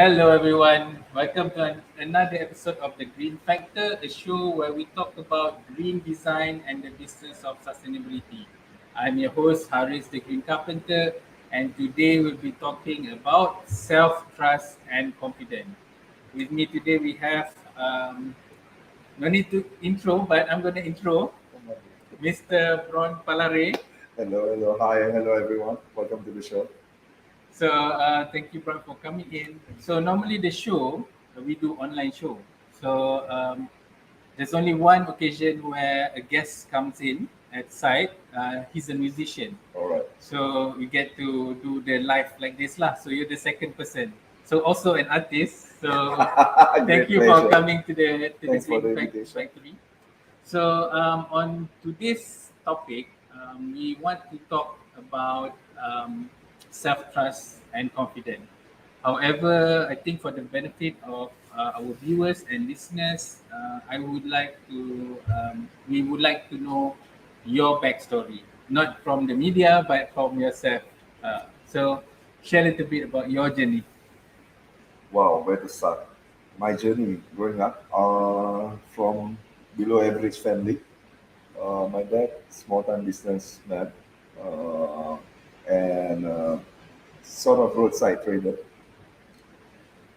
Hello, everyone. Welcome to another episode of The Green Factor, a show where we talk about green design and the business of sustainability. I'm your host, Haris the Green Carpenter, and today we'll be talking about self trust and confidence. With me today, we have no need to intro, but I'm going to intro Mr. Bront Palarae. Hello, hi, hello everyone. Welcome to the show. So thank you, Brian, for coming in. So normally the show we do online show. So there's only one occasion where a guest comes in at site. He's a musician, All right. so we get to do the live like this lah. So you're the second person. So also an artist. So thank Great you for pleasure. coming to the Thanks for Green the invitation. Factory. So on today's topic, we want to talk about self-trust and confidence. However, I think for the benefit of our viewers and listeners, we would like to know your backstory, not from the media, but from yourself. So share a little bit about your journey. Wow, where to start? My journey growing up from below average family. My dad, small time businessman, uh, and sort of roadside trader.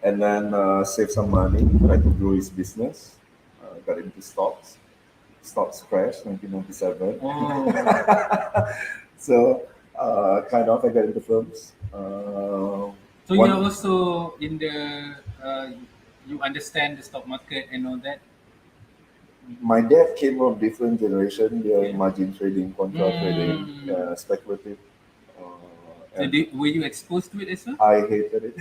And then saved some money, tried to grow his business, got into stocks. Stocks crashed 1997. Oh, So kind of I got into films. so you're One, also in the you understand the stock market and all that. my dad came from different generation. They're Okay. margin trading, contra trading, Mm. speculative, So and were you exposed to it as well? I hated it.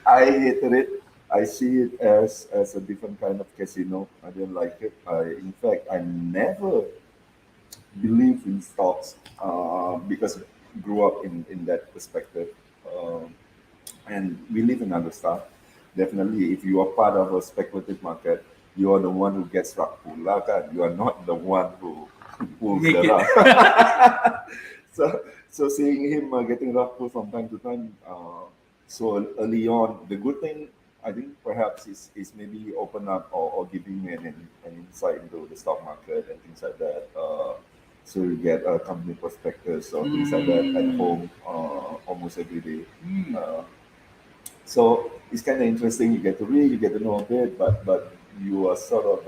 I hated it. I see it as a different kind of casino. I didn't like it. In fact, I never believed in stocks because I grew up in that perspective. Um, and we live in other stuff. Definitely, if you are part of a speculative market, you are the one who gets rug pull lah kan. You are not the one who pulls Make the it. rug. So seeing him getting rug pull from time to time, so early on, the good thing I think perhaps is maybe open up or giving me an insight into the stock market and things like that. So you get company prospectus or things like that at Mm. home almost every day. Mm. Uh, so it's kind of interesting. You get to read, you get to know a bit, but you are sort of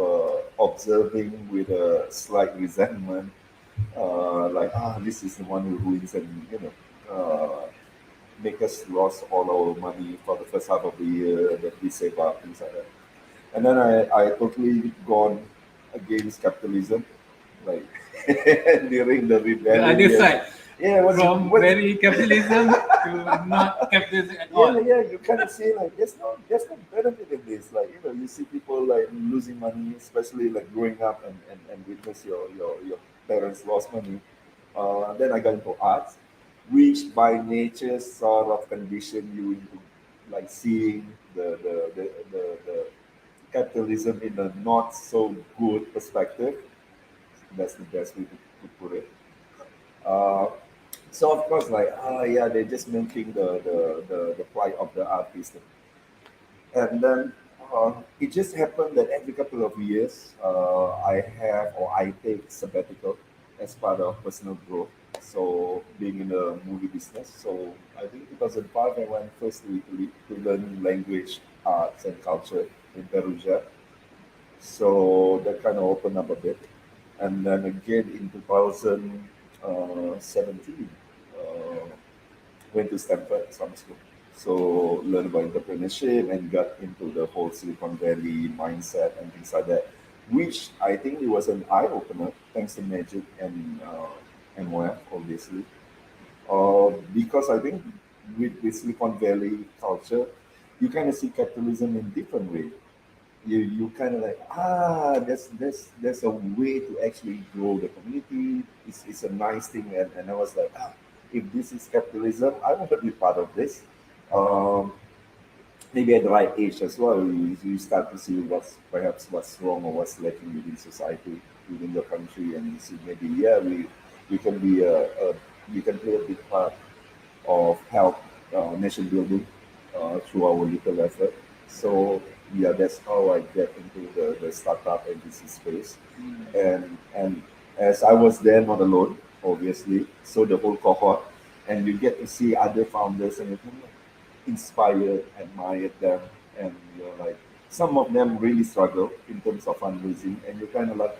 observing with a slight resentment, like this is the one who ruins and make us lost all our money for the first half of the year that we save up, things like that. And then I totally gone against capitalism, like during the The rebellion other years. side, Yeah, from what's very capitalism to not capitalism at yeah, all. yeah, you kind of see like there's no benefit in this. Like you see people like losing money, especially like growing up and witness your parents lost money. Then I got into arts, which by nature sort of condition you into like seeing the capitalism in a not so good perspective. That's the best way to put it. Uh, so of course, like yeah, they're just milking the plight of the artist, and then it just happened that every couple of years, I have or I take sabbatical as part of personal growth. So being in the movie business, so I think 2005 I went first to Italy to learn language, arts, and culture in Perugia. So that kind of opened up a bit. And then again in 2017, went to Stanford Summer School. So learned about entrepreneurship and got into the whole Silicon Valley mindset and things like that, which I think it was an eye opener thanks to Magic and MOF obviously. Because I think with Silicon Valley culture, you kind of see capitalism in different way. You kind of like there's a way to actually grow the community. It's a nice thing, and I was like if this is capitalism, I want to be part of this. Um, Maybe at the right age as well, you start to see what's wrong or what's lacking within society, within the country, and you see maybe yeah we can be we can play a big part of help nation building. through our little effort. So yeah, that's how I get into the startup and VC space. Mm. And as I was there, not alone, obviously, so the whole cohort, and you get to see other founders and you kind of inspired, admired them, and you're like, some of them really struggle in terms of fundraising, and you're kind of like,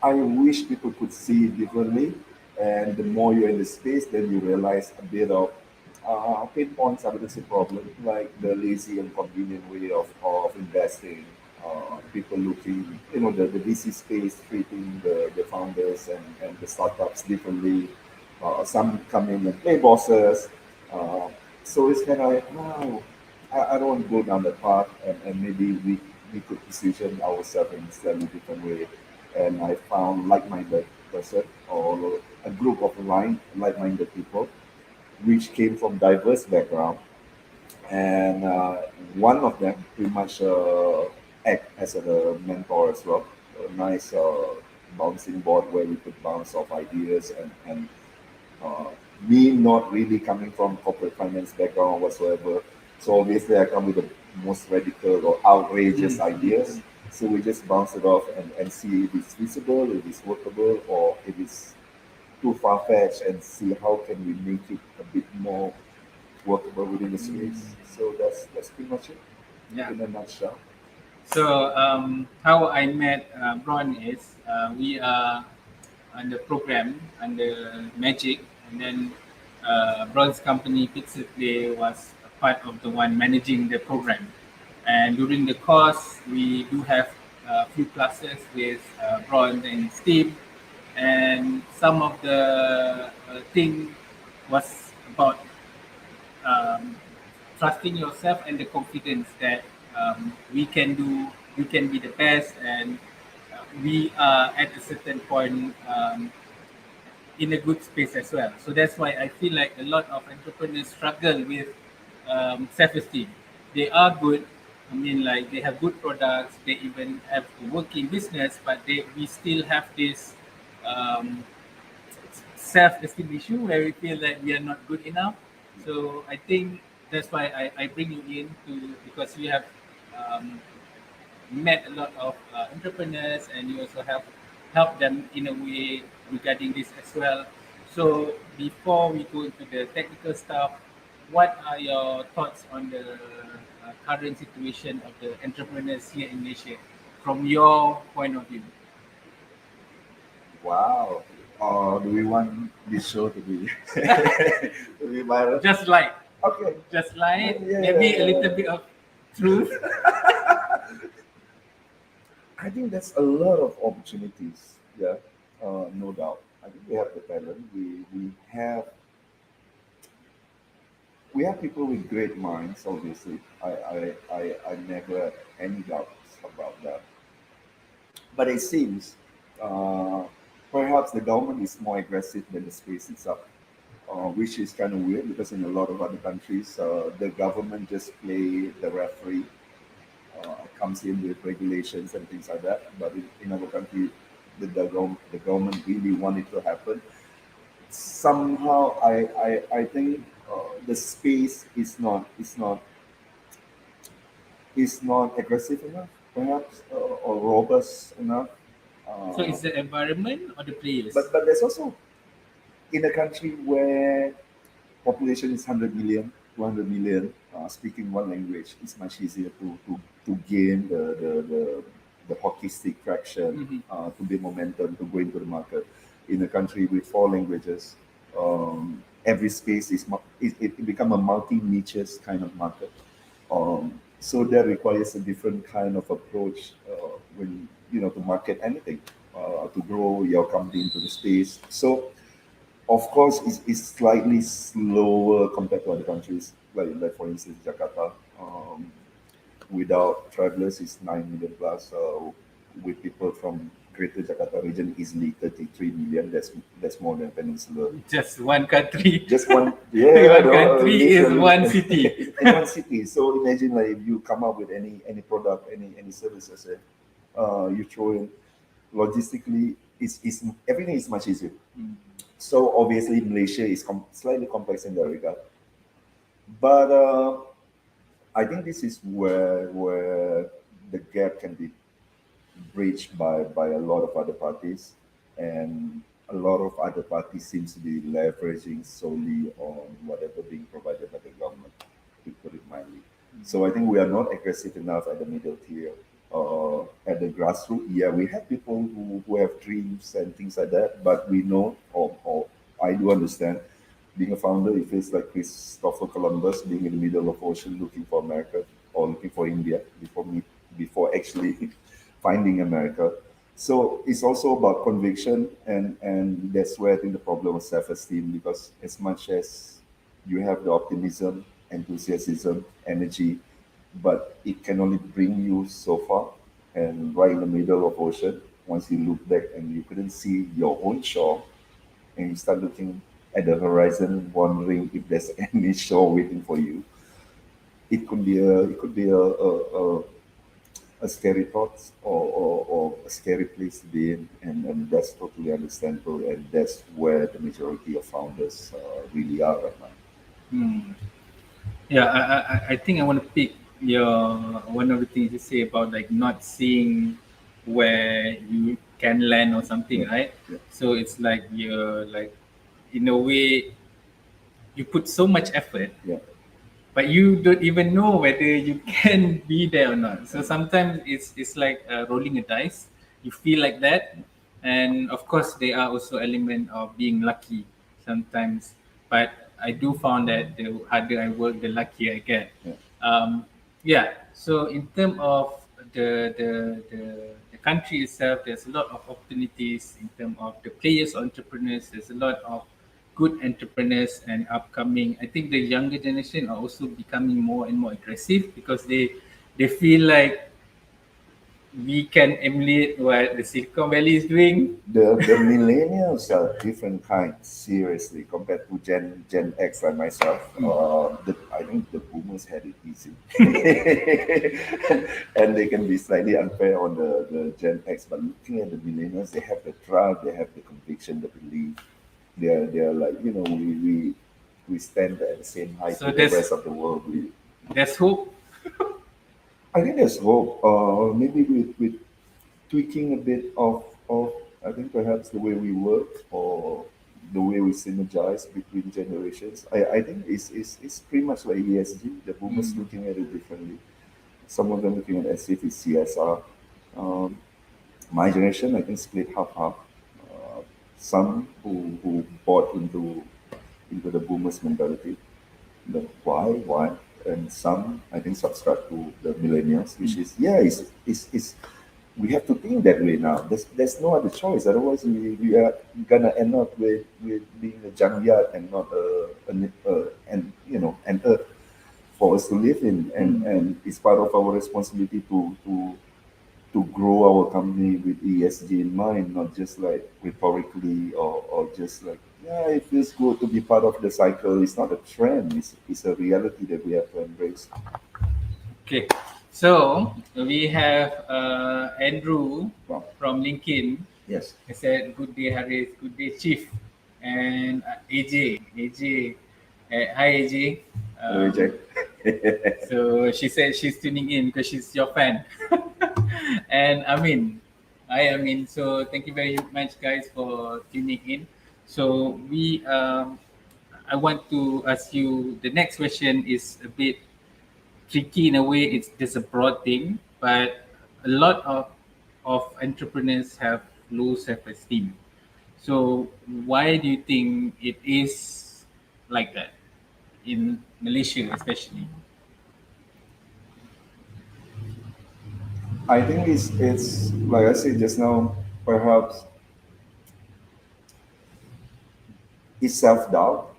I wish people could see it differently. And the more you're in the space, then you realize a bit of pain points are the problem, like the lazy and convenient way of investing. People looking, the VC space treating the founders and the startups differently. Some come in and play bosses. Uh, so it's kind of like, wow, I don't want to go down that path, and maybe we could position ourselves in a slightly different way. And I found like-minded person or a group of like-minded people, which came from diverse background, and one of them pretty much act as a mentor as well, a nice bouncing board where we could bounce off ideas and uh, me not really coming from corporate finance background whatsoever. So obviously I come with the most radical or outrageous Mm. ideas. So we just bounce it off and see if it's feasible, if it's workable, or if it's too far fetched, and see how can we make it a bit more workable within the space. Mm. So that's pretty much it Yeah. in a nutshell. So how I met Bron is we are on the program under Magic, and then Bron's company Pixel Play was a part of the one managing the program. And during the course, we do have a few classes with Bron and Steve, and some of the thing was about um, trusting yourself and the confidence that we can be the best, and we are at a certain point in a good space as well. So that's why I feel like a lot of entrepreneurs struggle with self-esteem. They are good. I mean, like they have good products. They even have a working business, but we still have this um, self-esteem issue where we feel that we are not good enough. So I think that's why I bring you in to, because you have um, met a lot of entrepreneurs, and you also have helped them in a way regarding this as well. So before we go into the technical stuff, what are your thoughts on the current situation of the entrepreneurs here in Malaysia from your point of view? Wow. Do we want this show to be to be viral? Just like, Okay. just like, Yeah, yeah, maybe a yeah, little yeah. bit of truth. I think there's a lot of opportunities. Yeah, no doubt. I think we have the talent. We have people with great minds. Obviously, I never had any doubts about that. But it seems uh, perhaps the government is more aggressive than the space itself, which is kind of weird because in a lot of other countries, the government just play the referee, comes in with regulations and things like that. But in our country, the government really want it to happen. Somehow, I think the space is not aggressive enough, perhaps, or robust enough. So Uh, it's the environment or the players? but there's also in a country where population is 100 million, 200 million, speaking one language, it's much easier to gain the hockey stick traction, Mhm. to build momentum, to go into the market. In a country with four languages, every space it become a multi-niches kind of market. So that requires a different kind of approach when to market anything, to grow your company into the space. So of course, it's slightly slower compared to other countries, like for instance Jakarta. Without travelers, it's 9 million plus. With people from Greater Jakarta region, easily 33 million. That's more than Peninsula. Just one country. Just one, yeah, One country is literally one city. in one city. So imagine like if you come up with any product, any services, you throw in logistically, is everything is much easier. Mm. So obviously Malaysia is slightly complex in that regard. But I think this is where the gap can be breached by a lot of other parties, and a lot of other parties seems to be leveraging solely on whatever being provided by the government, to put it mildly. So I think we are not aggressive enough at the middle tier. At the grassroots, yeah, we have people who have dreams and things like that, but we know, or I do understand, being a founder, it feels like Christopher Columbus being in the middle of ocean looking for America or looking for India before actually finding America. So it's also about conviction, and that's where I think the problem of self-esteem, because as much as you have the optimism, enthusiasm, energy, but it can only bring you so far. And right in the middle of ocean, once you look back and you couldn't see your own shore, and you start looking at the horizon, wondering if there's any shore waiting for you, it could be a scary thought, or a scary place to be in, and that's totally understandable, and that's where the majority of founders really are right now. Hmm. Yeah, I think I want to pick your one of the things you say about like not seeing where you can land or something, Yeah, right? yeah, So it's like you're like in a way you put so much effort, yeah, but you don't even know whether you can be there or not. So yeah, sometimes it's like rolling a dice. You feel like that, and of course there are also element of being lucky sometimes. But I do found that the harder I work, the luckier I get. yeah. Um, yeah. So in terms of the country itself, there's a lot of opportunities in terms of the players, entrepreneurs. There's a lot of good entrepreneurs and upcoming. I think the younger generation are also becoming more and more aggressive because they feel like we can emulate what the Silicon Valley is doing. The millennials are different kind, seriously, compared to Gen X like myself. I think the boomers had it easy, and they can be slightly unfair on the Gen X. But looking at the millennials, they have the drive, they have the conviction, the belief. They're like, we stand at the same height So with the rest of the world. there's hope. I think there's hope. Maybe with tweaking a bit of I think perhaps the way we work, or the way we synergize between generations. I think it's pretty much like ESG. The boomers Mm. looking at it differently. Some of them looking at it as if it's CSR. Um, my generation, I think, split half half. Some who bought into the boomers mentality, the why, and some I think subscribe to the millennials, which Mm. is, yeah, it's we have to think that way now. There's no other choice. Otherwise, we are gonna end up with being a junkyard and not and an earth for us to live in. Mm. And it's part of our responsibility to grow our company with ESG in mind, not just like rhetorically, or just like, yeah, it feels good to be part of the cycle. It's not a trend. It's a reality that we have to embrace. Okay. So we have Andrew Wow. from LinkedIn. Yes. I said, "Good day, Haris. Good day, Chief." And AJ. Hi, AJ. Hello, Jack. So she said she's tuning in because she's your fan. And Amin. Hi, Amin. So thank you very much, guys, for tuning in. So I want to ask you the next question is a bit tricky in a way. It's just a broad thing, but a lot of entrepreneurs have low self-esteem. So why do you think it is like that in Malaysia, especially? I think it's like I said just now. Perhaps it's self doubt.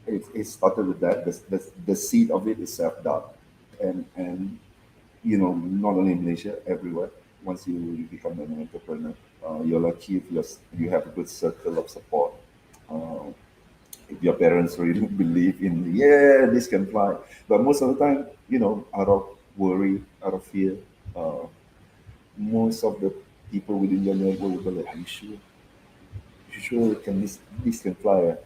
It started with that. The seed of it is self doubt, and not only in Malaysia, everywhere. Once you become an entrepreneur, you're lucky if you have a good circle of support. Uh, if your parents really believe in, yeah, this can fly. But most of the time, out of worry, out of fear, uh, most of the people within your network will be like, "Are you sure? You sure can this can fly?"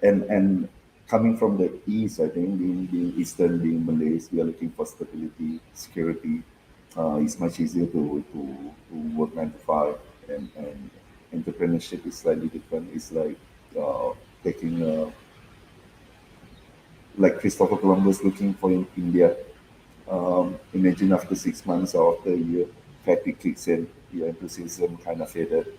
And coming from the east, I think being Eastern, being Malays, we are looking for stability, security. It's much easier to work 9 to 5, and entrepreneurship is slightly different. It's like taking like Christopher Columbus looking for in India. Imagine after 6 months or after a year, fatigue kicks in, your enthusiasm kind of faded.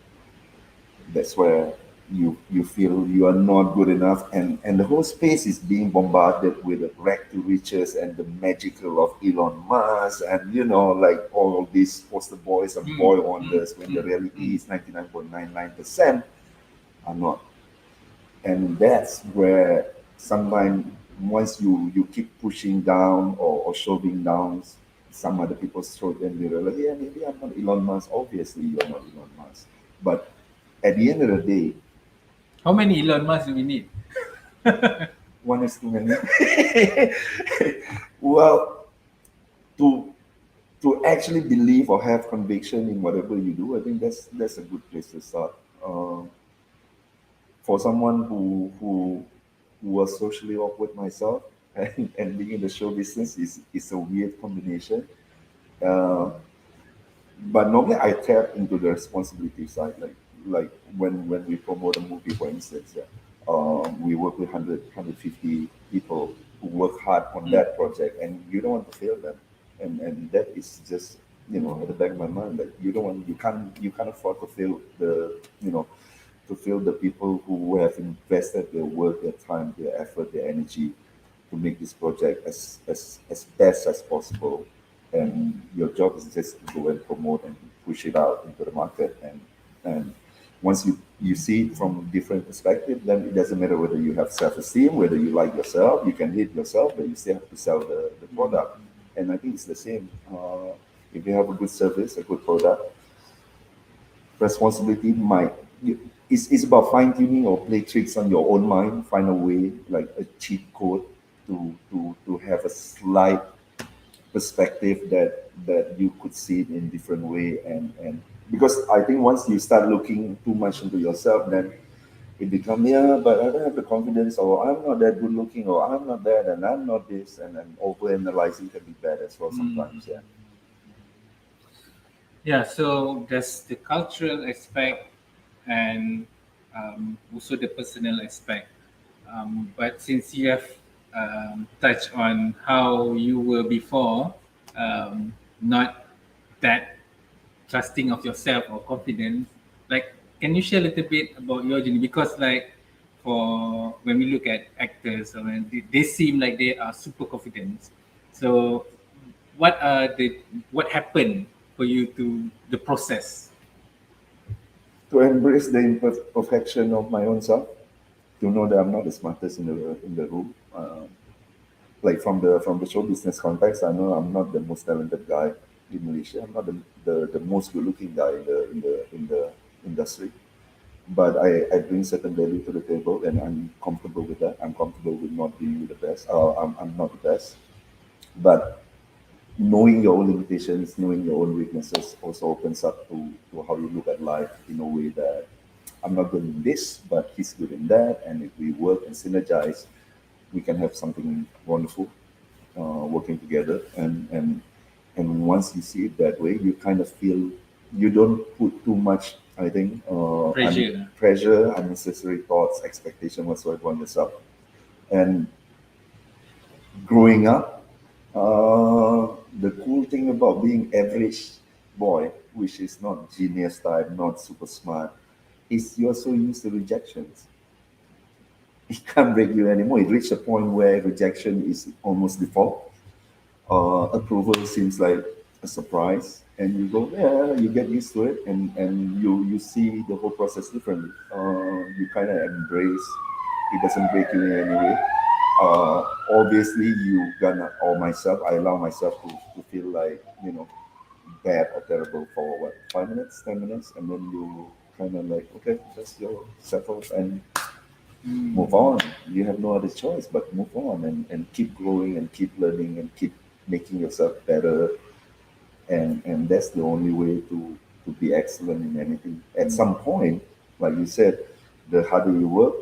That's where you feel you are not good enough, and the whole space is being bombarded with the rag to riches and the magical of Elon Musk, and like all of these poster boys and Mm, boy mm, wonders, when the mm, reality mm. is 99.99% are not. And that's where sometimes, once you keep pushing down, or shoving down some other people's throat, then they realize, yeah, maybe I'm not Elon Musk. Obviously you're not Elon Musk, but at the end of the day, How many Elon Musk do we need? one is too many. Well, to actually believe or have conviction in whatever you do, I think that's a good place to start. For someone who was socially awkward myself, and being in the show business is a weird combination. Uh, but normally I tap into the responsibility side, like when we promote a movie, for instance. Yeah, we work with 150 people who work hard on Mm, that project, and you don't want to fail them, and that is just, at the back of my mind, that you can't afford to fail the people who have invested their work, their time, their effort, their energy to make this project as best as possible. And your job is just to go and promote and push it out into the market. And once you see it from different perspective, then it doesn't matter whether you have self-esteem, whether you like yourself, you can hate yourself, but you still have to sell the mm, product. And I think it's the same. If you have a good service, a good product, responsibility might it's about fine tuning or play tricks on your own mind, find a way, like a cheat code, to have a slight perspective that you could see it in different way. And because I think once you start looking too much into yourself, then it becomes, yeah, but I don't have the confidence, or I'm not that good looking, or I'm not that, and I'm not this, and then over analyzing can be bad as well mm, sometimes. Yeah. mm. Yeah, so there's the cultural aspect and also the personal aspect. But since you have touched on how you were before, not that trusting of yourself or confidence, like, can you share a little bit about your journey? Because like, for when we look at actors, I mean, they seem like they are super confident. So what are the what happened for you to the process? To embrace the imperfection of my own self, to know that I'm not the smartest in the room. Like from the show business context, I know I'm not the most talented guy in Malaysia. I'm not the most good looking guy in the industry. But I bring certain value to the table, and I'm comfortable with that. I'm comfortable with not being the best. I'm not the best. But knowing your own limitations, knowing your own weaknesses also opens up to how you look at life, in a way that I'm not good in this, but he's good in that. And if we work and synergize, we can have something wonderful, working together. And once you see it that way, you kind of feel you don't put too much, I think, Pressure. pressure, unnecessary thoughts, expectation whatsoever on yourself. And growing up, the cool thing about being average boy, which is not genius type, not super smart, is you're so used to rejections. It can't break you anymore. It reached a point where rejection is almost default. Approval seems like a surprise, and you go, yeah, you get used to it, and you see the whole process differently. You kind of embrace. It doesn't break you in any way. Obviously, you gonna, or myself, I allow myself to feel like, bad or terrible for what, 5 minutes, 10 minutes, and then you kind of like, okay, just go settle and move Mm. on. You have no other choice but move on, and keep growing and keep learning and keep making yourself better. And that's the only way to be excellent in anything. At some point, like you said, the harder you work,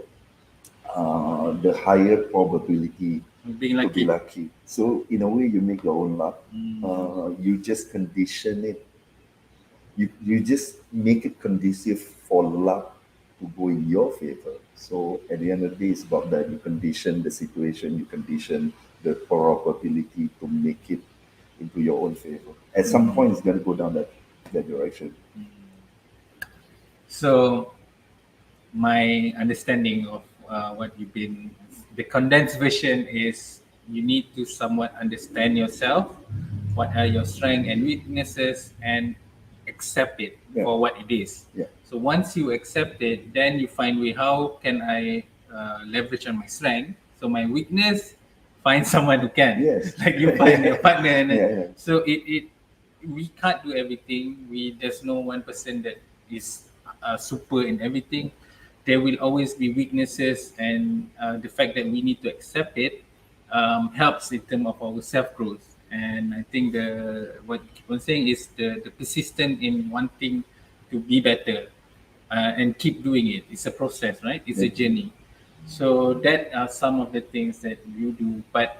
the higher probability Being to be lucky. lucky. So in a way, you make your own luck. Mm. You just condition it. You just make it conducive for luck to go in your favor. So at the end of the day, it's about that. You condition the situation. You condition the probability to make it into your own favor. At some Mm. point, it's going to go down that direction. So my understanding of what you've been, the condensed version is you need to somewhat understand yourself, what are your strengths and weaknesses, and accept it Yeah, for what it is. yeah, So once you accept it, then you find way how can I leverage on my strength. So my weakness, find someone who can, yes, like you find your partner, and then, yeah, yeah. so it we can't do everything. There's no one person that is super in everything. There will always be weaknesses, and the fact that we need to accept it helps in terms of our self growth. And I think the what you keep on saying is the persistent in wanting to be better and keep doing it. It's a process, right? It's a Yeah. journey. So that are some of the things that you do. But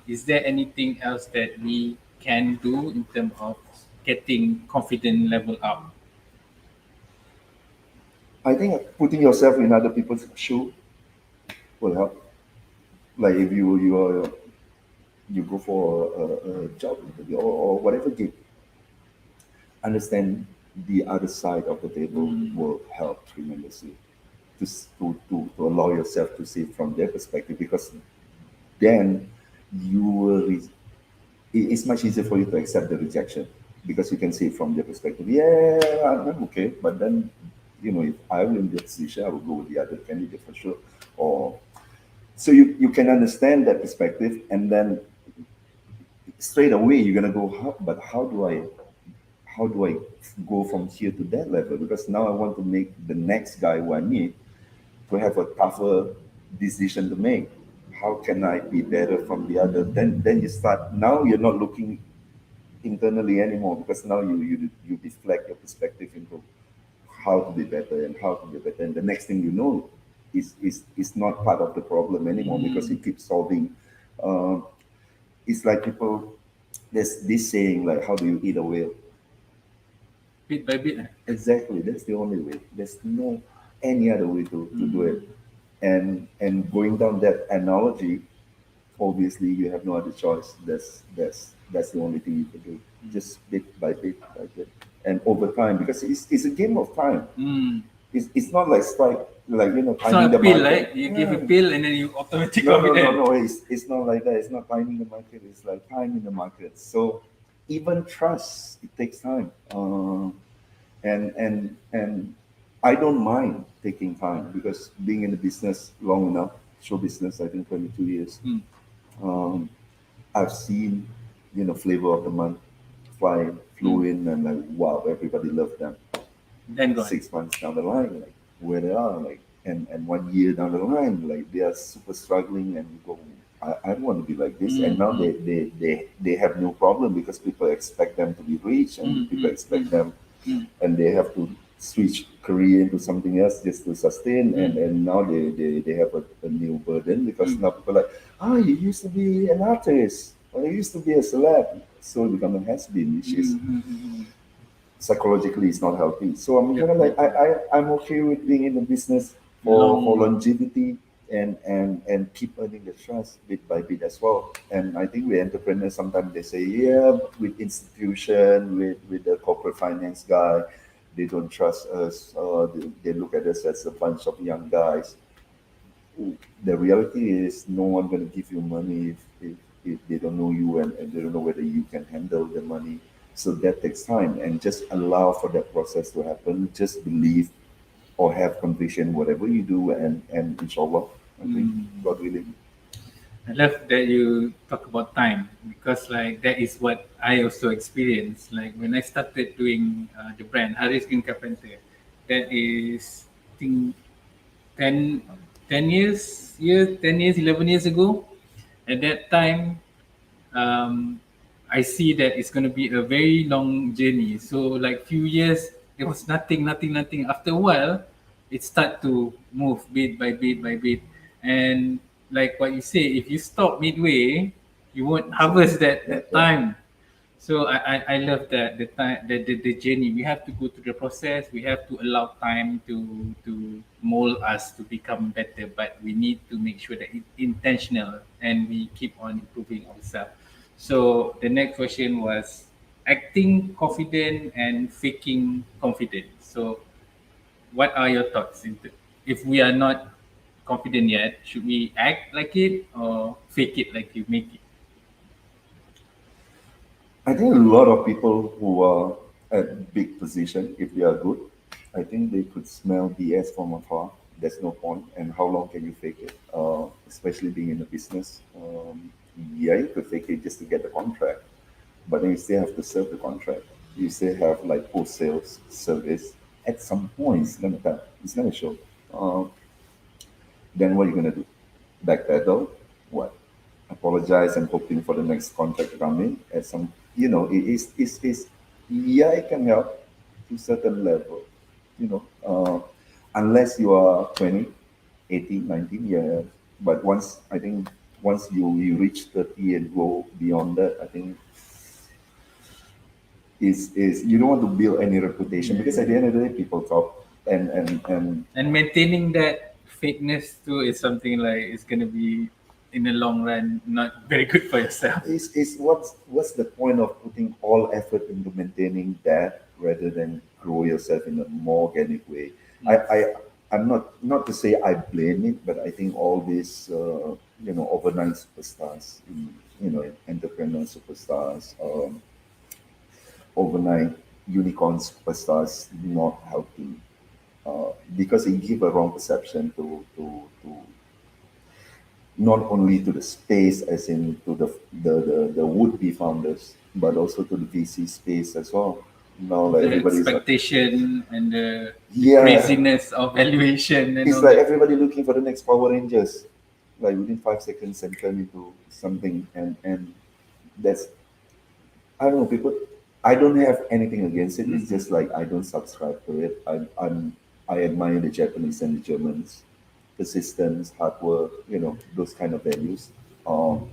is there anything else that we can do in terms of getting confident level up? I think putting yourself in other people's shoe will help. Like if you go for a job interview or whatever gig, understand the other side of the table Mm. will help tremendously to allow yourself to see it from their perspective, because then you will it's much easier for you to accept the rejection, because you can see it from their perspective. Yeah, I'm okay, but then if I were in that position, I would go with the other candidate for sure. Or so you can understand that perspective, and then straight away you're gonna go, but how do I go from here to that level? Because now I want to make the next guy who I meet to have a tougher decision to make. How can I be better from the other? Then you start. Now you're not looking internally anymore, because now you deflect your perspective into how to be better and how to be better. And the next thing you know is not part of the problem anymore, because you Mm. keep solving. Uh, it's like people. There's this saying like, "How do you eat a whale?" Bit by bit. Exactly. That's the only way. There's no any other way to do it. And going down that analogy, obviously you have no other choice. That's the only thing you can do. Just bit by bit. And over time, because it's a game of time. Mm. It's not like strike, like It's timing not a the pill, market. right? You give a Yeah. pill and then you automatically No, no, no, confident. no. It's not like that. It's not timing the market. It's like timing the market. So even trust, it takes time. And I don't mind taking time, because being in the business long enough, show business, I think 22 years, Mm. um, I've seen, flavor of the month flew Mm. in, and like, wow, everybody loved them. Then gone. 6 months down the line, like where they are, like, and 1 year down the line, like they are super struggling, and you go, I don't want to be like this. And Mm. now Mm. they have no problem, because people expect them to be rich, and Mm. people Mm. expect Mm. them, Mm. and they have to switch career into something else just to sustain. and Mm. and now they have a new burden, because Mm. now people are like, you used to be an artist, or you used to be a celeb, so you become a has-been, which is Mm. Mm. Mm. psychologically it's not healthy. So I'm kind Yep, of like, yep, yep. I'm okay with being in the business for Long. longevity, and keep earning the trust bit by bit as well. And I think with entrepreneurs, sometimes they say, yeah, with institution, with the corporate finance guy, they don't trust us. They look at us as a bunch of young guys. The reality is, no one going to give you money if they don't know you, and they don't know whether you can handle the money. So that takes time, and just allow for that process to happen. Just believe or have conviction, whatever you do, and inshallah, I think, Mm. God willing. I love that you talk about time because like that is what I also experienced. Like when I started doing the brand Haris Green Carpenter, that is I think 10, 10 years, 10 years, 11 years ago. At that time, um, I see that it's going to be a very long journey. So like few years, it was nothing, nothing, nothing. After a while, it start to move bit by bit by bit. And like what you say, if you stop midway, you won't harvest that time. So I love that the time the journey. We have to go through the process. We have to allow time to mold us to become better. But we need to make sure that it's intentional and we keep on improving ourselves. So the next question was acting confident and faking confident. So what are your thoughts into if we are not confident yet? Should we act like it or fake it like you make it? I think a lot of people who are at big position, if they are good, I think they could smell BS from afar. There's no point. And how long can you fake it? Especially being in a business. Yeah, you could fake it just to get the contract, but then you still have to serve the contract. You still have like post sales service. At some point, it's gonna come. It's gonna show. Uh, then what are you gonna do? Backpedal? What? Apologize and hoping for the next contract to come in at some, yeah, it can help to certain level, unless you are 20, 18, 19, yeah. But once you reach 30 and go beyond that, I think is you don't want to build any reputation, because at the end of the day, people talk, and And maintaining that fakeness too is something like it's gonna be in the long run not very good for yourself. is what's the point of putting all effort into maintaining that rather than grow yourself in a more organic way? I'm not to say I blame it, but I think all these overnight superstars, entrepreneur superstars, overnight unicorn superstars not helping, because it give a wrong perception to not only to the space, as in to the would-be founders, but also to the VC space as well. Now, like The everybody's like, expectation and the yeah, craziness of valuation and it's all like that. everybody looking for the next Power Rangers, like within 5 seconds and turn into something, and that's, I don't know, people. I don't have anything against it. It's just like I don't subscribe to it. I admire the Japanese and the Germans, persistence, hard work, those kind of values. Um,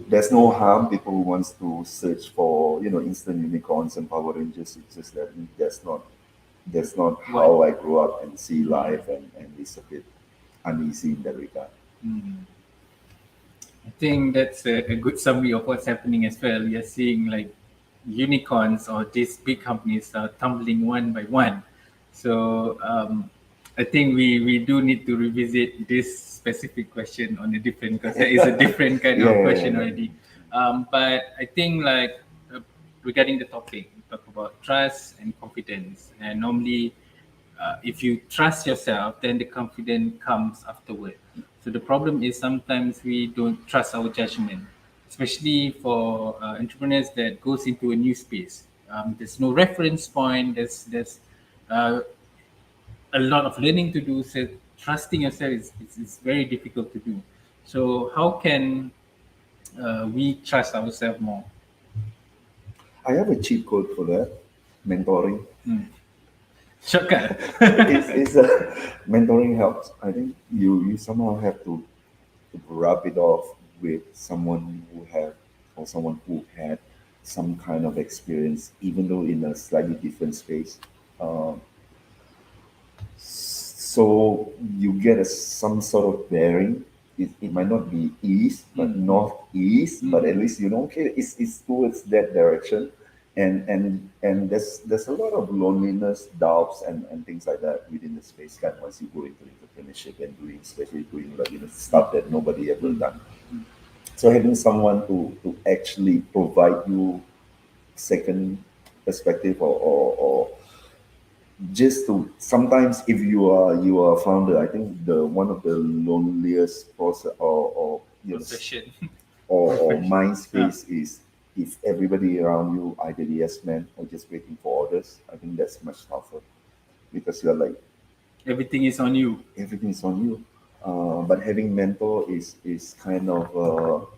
there's no harm people who wants to search for instant unicorns and Power Rangers. It's just that that's not What? how I grew up and see life, and it's a bit uneasy in that regard. Mm. I think that's a good summary of what's happening as well. We are seeing like unicorns or these big companies are tumbling one by one. So I think we do need to revisit this specific question on a different, because that is a different kind Yeah, of yeah, question yeah. already. But I think like regarding the topic, we talk about trust and confidence, and normally if you trust yourself, then the confidence comes afterward. So the problem is sometimes we don't trust our judgment, especially for entrepreneurs that goes into a new space. There's no reference point. There's uh, a lot of learning to do. So trusting yourself is very difficult to do. So how can we trust ourselves more? I have a cheat code for that: mentoring. Shortcut. It's mentoring helps. I think you somehow have to rub it off with someone who have or someone who had some kind of experience, even though in a slightly different space. Um, so you get some sort of bearing. It might not be east, but northeast, but at least okay, it's towards that direction. And there's a lot of loneliness, doubts, and things like that within the space. Kind once you go into entrepreneurship and doing, especially doing like stuff that nobody ever done. So having someone to actually provide you second perspective, or just to, sometimes if you are a founder, I think the one of the loneliest process, or Possession. or mind Yeah. space is if everybody around you either yes man or just waiting for orders. I think that's much tougher, because you're like Everything is on you. everything is on you. But having mentor is kind of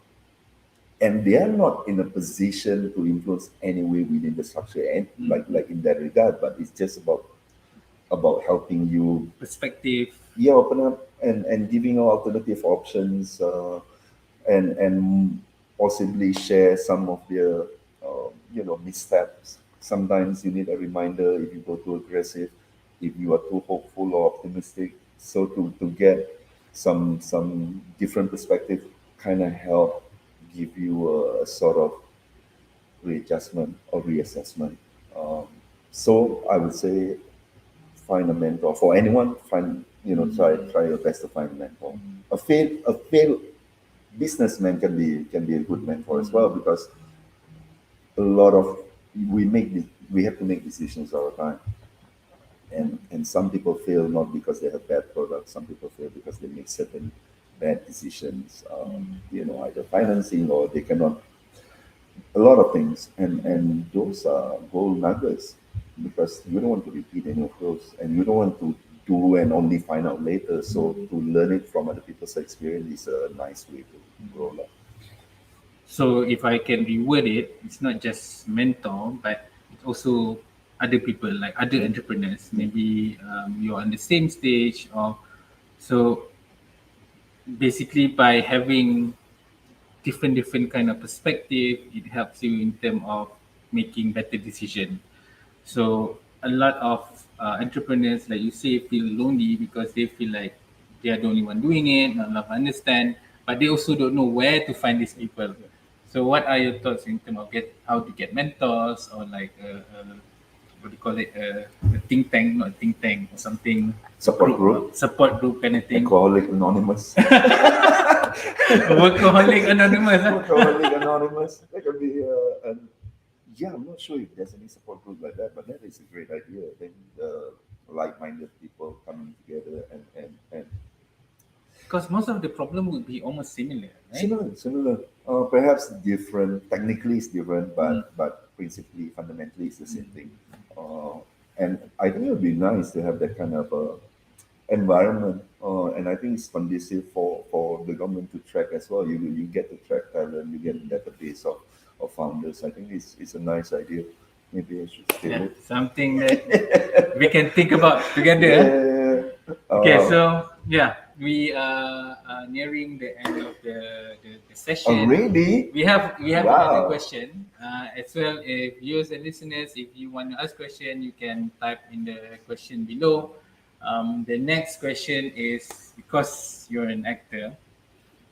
and they are not in a position to influence any way within the structure, and like in that regard, but it's just about helping you, Perspective. yeah, open up and giving out alternative options, and possibly share some of their missteps. Sometimes you need a reminder if you go too aggressive, if you are too hopeful or optimistic. So to get some different perspective kind of help give you a sort of readjustment or reassessment. Um, so I would say find a mentor for anyone. Find try your best to find a mentor. A failed businessman can be a good mentor as well, because a lot of we have to make decisions all the time, and some people fail not because they have bad products. Some people fail because they make certain bad decisions, either financing or they cannot, a lot of things, and those are gold nuggets, because you don't want to repeat any of those, and you don't want to do and only find out later. So to learn it from other people's experience is a nice way to grow up. So if I can reword it, it's not just mentor, but it's also other people, like other entrepreneurs. Maybe you're on the same stage, or so. Basically, by having different kind of perspective, it helps you in terms of making better decision. So a lot of entrepreneurs, like you say, feel lonely because they feel like they are the only one doing it, not enough understand, but they also don't know where to find these people. So what are your thoughts in terms of how to get mentors, or like what do you call it, a think tank, not a think tank, or something, Support group, support group kind of thing. Alcoholic Anonymous. Workaholic Anonymous. Alcoholic Anonymous. That can be, and yeah, I'm not sure if there's any support group like that, but that is a great idea. Then like-minded people coming together and Because most of the problem would be almost similar, right? similar. Perhaps different. Technically, it's different, but principally, fundamentally, it's the same thing. Uh, and I think it would be nice to have that kind of environment, and I think it's conducive for the government to track as well. You get to track talent, you get a database of founders. I think it's a nice idea. Maybe I should steal Yeah, it. something that we can think about together. Yeah. Okay, so yeah, we are nearing the end of the session. Already? We have Wow. another question as well. If viewers and listeners, if you want to ask question, you can type in the question below. The next question is, because you're an actor,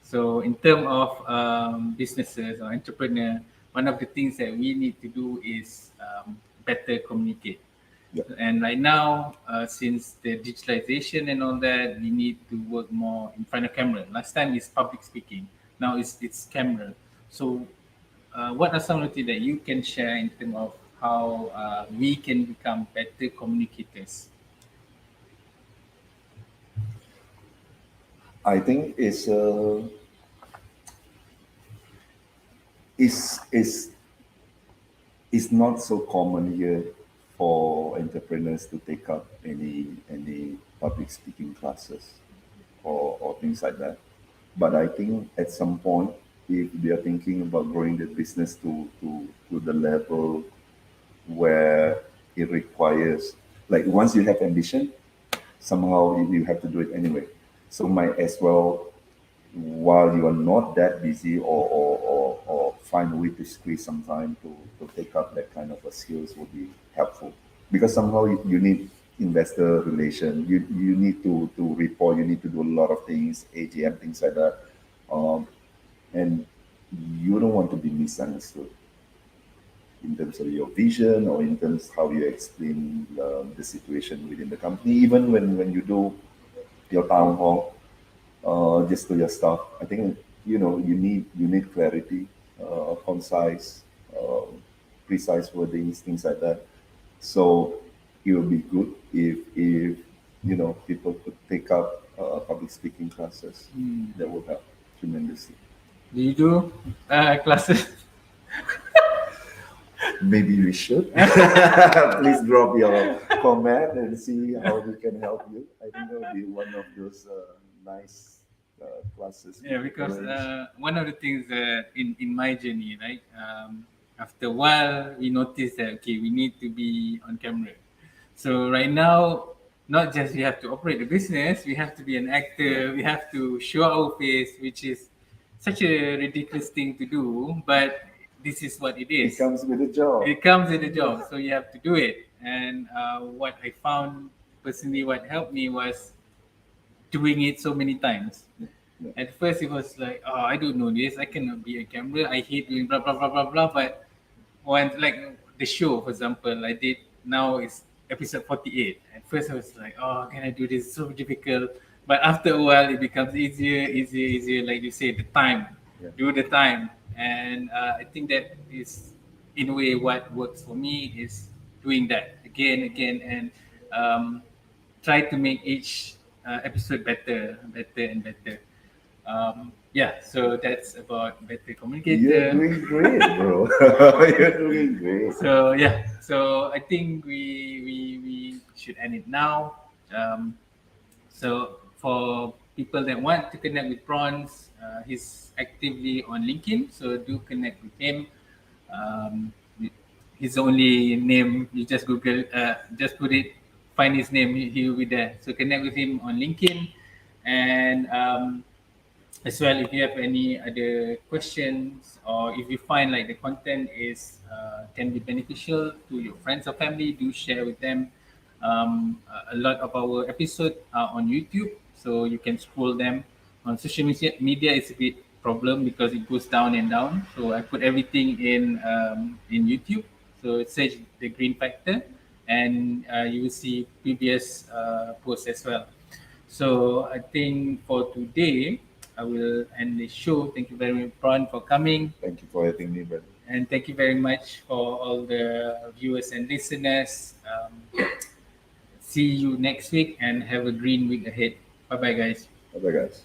so in terms of businesses or entrepreneur, one of the things that we need to do is better communicate. Yeah. And right now, since the digitalization and all that, we need to work more in front of camera. Last time is public speaking. Now it's camera. So, what are some of the things that you can share in terms of how we can become better communicators? I think it's it's not so common here for entrepreneurs to take up any public speaking classes or things like that. But I think at some point, if they are thinking about growing the business to the level where it requires, like once you have ambition, somehow you have to do it anyway. So might as well, while you are not that busy, or find a way to squeeze some time to take up that kind of a skills would be helpful, because somehow you need investor relation, you need to report, you need to do a lot of things, AGM, things like that, um, and you don't want to be misunderstood in terms of your vision, or in terms how you explain the situation within the company, even when you do your town hall, just to your staff. I think you need clarity, concise, precise wordings, things like that. So it would be good if people could take up public speaking classes. That would help tremendously. Do you do classes? Maybe we should. Please drop your comment and see how we can help you. I think that would be one of those nice classes. we Yeah, could because arrange. one of the things that in my journey, right, after a while, we noticed that okay, we need to be on camera. So right now, not just we have to operate the business, we have to be an actor, we have to show our face, which is such a ridiculous thing to do, but this is what it It is. comes with a job. It comes with a job, so you have to do it. And what I found personally, what helped me was doing it so many times. Yeah. At first, it was like, oh, I don't know this. I cannot be a camera. I hate doing blah blah blah blah blah. But when like the show, for example, I did now is episode 48. At first, I was like, oh, can I do this? So difficult. But after a while, it becomes easier, easier, easier. Like you say, the time, Yeah. do the time, and I think that is in a way what works for me is doing that again, again, and um, try to make each episode better, better and better. Yeah, so that's about better You're communicator. doing great, bro. You're doing great. So yeah, so I think we should end it now. So for people that want to connect with Bronze, he's actively on LinkedIn, so do connect with him. Um, his only name, you just Google, just put it, find his name, he will be there. So connect with him on LinkedIn, and as well, if you have any other questions or if you find like the content is can be beneficial to your friends or family, do share with them. A lot of our episodes are on YouTube, so you can scroll them. On social media is a bit problem because it goes down and down. So I put everything in YouTube. So search the Green Factor, and you will see previous posts as well. So I think for today, I will end the show. Thank you very much, Bron, for coming. Thank you for having me, brother. And thank you very much for all the viewers and listeners. See you next week and have a green week ahead. Bye bye, guys. Bye, guys.